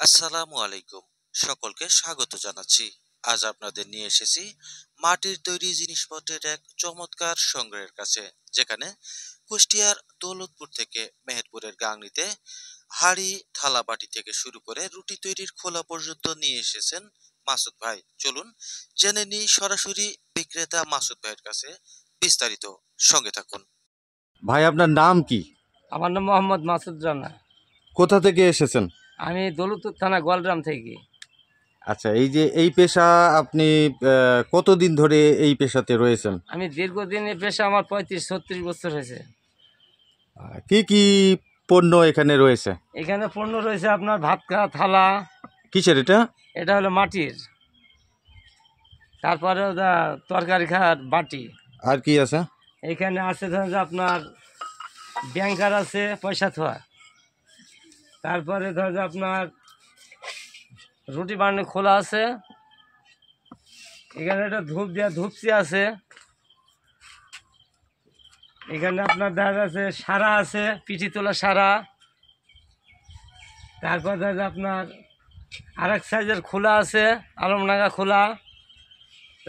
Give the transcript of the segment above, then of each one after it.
আসসালামু আলাইকুম। সকলকে স্বাগত জানাচ্ছি। আজ আপনাদের নিয়ে এসেছি মাটির তৈরি জিনিসপত্রের এক চমৎকার সংগ্রহের কাছে, যেখানে কুষ্টিয়ার দৌলতপুর থেকে মেহেরপুরের গাংনীতে হাড়ি থালা বাটি থেকে শুরু করে রুটি তৈরির খোলা পর্যন্ত নিয়ে এসেছেন মাসুদ ভাই। চলুন জেনে নিই সরাসরি বিক্রেতা মাসুদ ভাইয়ের কাছে বিস্তারিত। সঙ্গে থাকুন। ভাই, আপনার নাম কি? আমার নাম মোহাম্মদ মাসুদ রানা। কোথা থেকে এসেছেন? আমি দৌলতপুর থানা গোয়ালগ্রাম থেকে। আচ্ছা, এই যে এই পেশা আপনি কতদিন ধরে এই পেশাতে রয়েছেন? আমি দীর্ঘদিন এ পেশা, আমার 35-36 বছর হয়েছে। কি কি পণ্য এখানে রয়েছে? এখানে পণ্য রয়েছে আপনার ভাত খাওয়া থালা। কিসের এটা? এটা হলো মাটির। তারপরে তরকারি খাওয়ার বাটি। আর কি আছে? এখানে আছে ধরেন যে আপনার ব্যাংকার আছে, পয়সা থোয়া। তারপরে ধরেন যে আপনার রুটি বানানো খোলা আছে। এখানে একটা ধূপ দেওয়া ধূপচি আছে। এখানে আপনার দেখা যাচ্ছে সারা আছে, পিঠি তোলা সারা। তারপর দেখা যায় আপনার আরেক সাইজের খোলা আছে, আলমডাঙ্গা খোলা,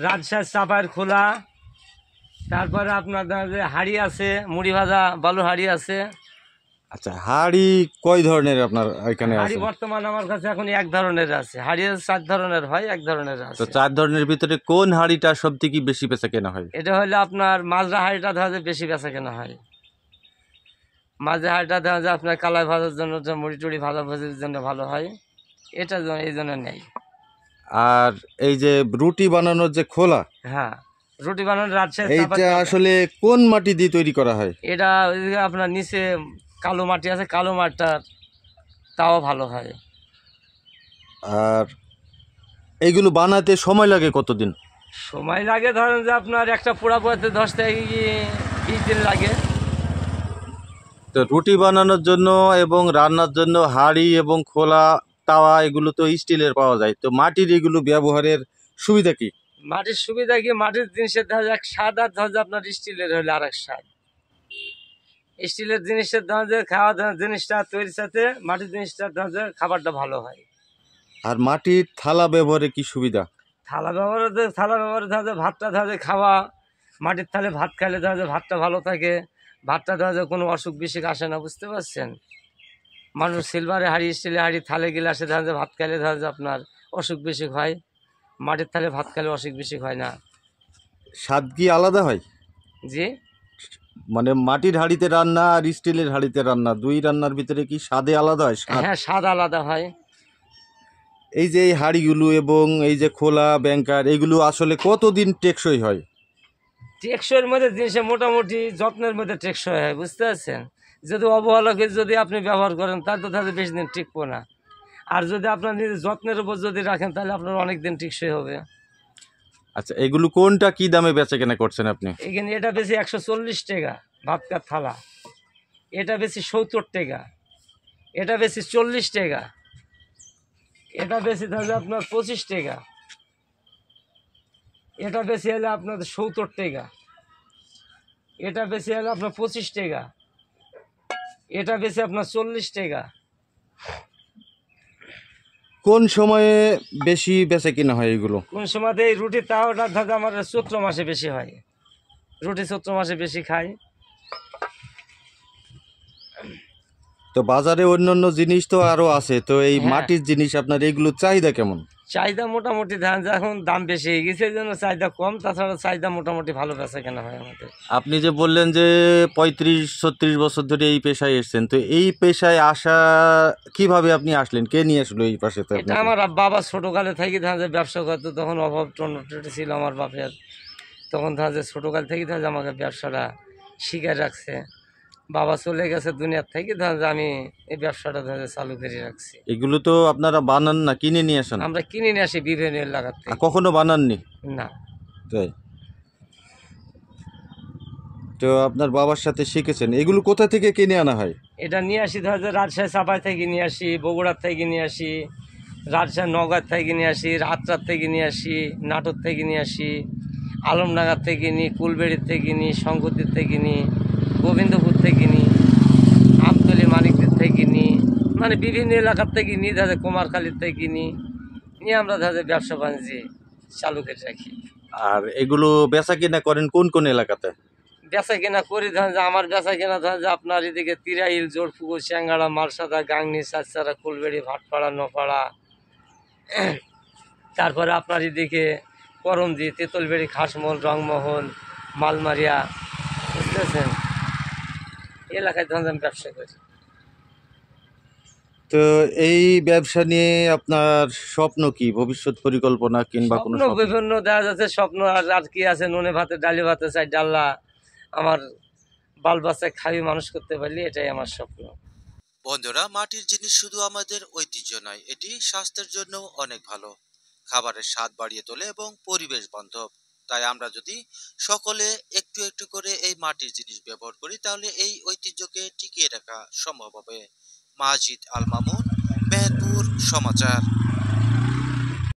রাজশাহী চাপায়ের খোলা। তারপরে আপনার দেখা যায় হাঁড়ি আছে, মুড়ি ভাজা বালু হাঁড়ি আছে। আচ্ছা, হাঁড়ি কয় ধরনের আপনার এখানে হাঁড়ি আছে? বর্তমান আমার কাছে এখন এক ধরনের আছে। হাঁড়ি 4 ধরনের হয়, এক ধরনের আছে। তো 4 ধরনের ভিতরে কোন হাঁড়িটা সব থেকে বেশি বেচা কেনা হয়? এটা হলে আপনার মাজরা হাঁড়িটা দেখা যায় বেশি বেচা কেনা হয়। মাজরা হাঁড়িটা দেখা যায় আপনার কালাই ভাজার জন্য, মুড়ি টুড়ি ভাজা ভাজির জন্য ভালো হয়। এটা এই জন্য নেই। আর এই যে রুটি বানানোর যে খোলা, হ্যাঁ, রুটি বানানোর রাজশাহী এইটা আসলে কোন মাটি দিয়ে তৈরি করা হয়? এটা ওইদিকে আপনার নিচে কালো মাটি আছে, কালো মাটিটার তাও ভালো হয়। আর এইগুলো বানাতে সময় লাগে কতদিন? সময় লাগে ধরেন যে আপনার একটা পোড়া পোড়াতে 10 থেকে 20 দিন লাগে। তো রুটি বানানোর জন্য এবং রান্নার জন্য হাঁড়ি এবং খোলা তাওয়া এগুলো তো স্টিলের পাওয়া যায়, তো মাটির এগুলো ব্যবহারের সুবিধা কি? মাটির সুবিধা কি, মাটির জিনিসের দেখা যায় স্বাদ, আর ধর আপনার স্টিলের হলে আর এক স্বাদ। স্টিলের জিনিসের ধর যে খাওয়া জিনিসটা তৈরির সাথে মাটির জিনিসটা ধর যে খাবারটা ভালো হয়। আর মাটির থালা ব্যবহারে কি সুবিধা? থালা ব্যবহারে ধর যে ভাতটা ধর যে খাওয়া, মাটির থালে ভাত খাইলে ধর যে ভাতটা ভালো থাকে। ভাতটা ধর যে কোনো অসুখ বিসুখ আসে না, বুঝতে পারছেন? মানুষ সিলভারে হাঁড়ি, স্টিলের হাঁড়ি, থালে গিলাসে ধর যে ভাত খাইলে ধর যে আপনার অসুখ বিসুখ হয়। মাটির থালে ভাত খাইলে অসুখ বিসুখ হয় না। স্বাদ কি আলাদা হয়? জি, মানে মাটির হাঁড়িতে রান্না আর স্টিলের হাঁড়িতে রান্না, দুই রান্নার ভিতরে কি স্বাদে আলাদা হয়? হ্যাঁ, স্বাদ আলাদা হয়। এই যে এই হাঁড়িগুলো এবং এই যে খোলা ব্যাংকার, এগুলো আসলে কতদিন টেকসই হয়? টেকসইয়ের মধ্যে জিনিসে মোটামুটি যত্নের মধ্যে টেকসই হয়, বুঝতে পারছেন? যদি অবহেলাকে যদি আপনি ব্যবহার করেন তাহলে তো তাদের বেশি দিন টিকবো না। আর যদি আপনার নিজের যত্নের উপর যদি রাখেন তাহলে আপনার অনেক দিন টেকসই হবে। আচ্ছা, এগুলো কোনটা কি দামে বেচা কেনা করছেন আপনি? এখানে এটা বেশি 140 টাকা ভাতকার থালা। এটা বেশি 70 টাকা। এটা বেশি 40 টাকা। এটা বেশি ধরলে আপনার 25 টাকা। এটা বেশি হলে আপনার 70 টাকা। এটা বেশি হলে আপনার 25 টাকা। এটা বেশি আপনার 40 টাকা। কোন সময়ে বেশি বেচা কিনা হয় এগুলো? কোন সময়তে এই রুটি তাওয়াটা ধরো আমার চৈত্র মাসে বেশি হয়। রুটি চৈত্র মাসে বেশি খাই। তো বাজারে অন্যান্য জিনিস তো আরো আছে, তো এই হ্যাঁ। মাটির জিনিস আপনার এগুলো চাহিদা কেমন? চাহিদা মোটামুটি ধান এখন দাম বেশি হয়ে গেছে, এই জন্য চাহিদা কম। তাছাড়া চাহিদা মোটামুটি ভালো বেচা কেনা হয় আমাদের। আপনি যে বললেন যে 35-36 বছর ধরে এই পেশায় এসেছেন, তো এই পেশায় আসা কিভাবে আপনি আসলেন? কে নিয়ে আসলো এই পাশে? এটা আমার বাবা ছোটোকালে থেকে ধান যে ব্যবসা করতো, তখন অভাব টনটে ছিল আমার বাপের। তখন ধান যে ছোটোকাল থেকে ধান আমাকে ব্যবসাটা শিখে রাখছে। বাবা চলে গেছে দুনিয়ার থেকে, ধান আমি এই ব্যবসাটা ধান চালু করে রাখছি। এগুলো তো আপনারা বানান না, কিনে নিয়ে আসেন? আমরা কিনে নিয়ে আসি বিভিন্ন এলাকার থেকে। কখনো বানাননি? না। তাই? তো আপনার বাবার সাথে শিখেছেন, এগুলো কোথা থেকে কিনে আনা হয়? এটা নিয়ে আসি ধর যে রাজশাহী চাপাই থেকে নিয়ে আসি, বগুড়ার থেকে নিয়ে আসি, রাজশাহী নওগাঁ থেকে নিয়ে আসি, রাতরার থেকে নিয়ে আসি, নাটোর থেকে নিয়ে আসি, আলমডাঙ্গার থেকে নিই, কুলবেড়ির থেকে নিই, শঙ্করদের থেকে নিই, গোবিন্দপুর থেকে নিই, আমতলি মানিকদের থেকে নিই। মানে বিভিন্ন এলাকার থেকে নিয়ে দেখা যায়, কুমারখালীর থেকে নিয়ে আমরা দেখা যায় ব্যবসা বাণিজ্য চালু করে রাখি। আর এগুলো বেচা কিনা করেন কোন কোন এলাকাতে? বেচা কেনা করি ধরেন যে আমার বেচা কেনা ধরেন যে আপনার এদিকে তিরাইল, জোরপুকুর, স্যাঙ্গাড়া, মালসাদা, গাংনি, চাঁদচারা, কুলবেড়ি, ভাটপাড়া, নপাড়া, তারপরে আপনার এদিকে করমজি, তেঁতুলবেড়ি, খাসমোহন, রংমোহন, মালমারিয়া, বুঝতেছেন, এলাকায় ধরেন যে আমি ব্যবসা করি। তো এই ব্যবসা নিয়ে আপনার স্বপ্ন কি, ভবিষ্যৎ পরিকল্পনা কিংবা কোনো স্বপ্ন স্বপ্ন? বিভিন্ন দেখা যাচ্ছে, স্বপ্ন আর কি আছে, নুনে ভাতে ডালি ভাতে চাই ডাল্লা, আমার বাল বাচ্চা খাবি মানুষ করতে পারলি, এটাই আমার স্বপ্ন। বন্ধুরা, মাটির জিনিস শুধু আমাদের ঐতিহ্য নয়, এটি স্বাস্থ্যের জন্য অনেক ভালো, খাবারের স্বাদ বাড়িয়ে তোলে এবং পরিবেশ বান্ধব। তাই আমরা যদি সকলে একটু একটু করে এই মাটির জিনিস ব্যবহার করি, তাহলে এই ঐতিহ্যকে টিকিয়ে রাখা সম্ভব হবে। মাজিদ আল মামুন, মেহেরপুর সমাচার।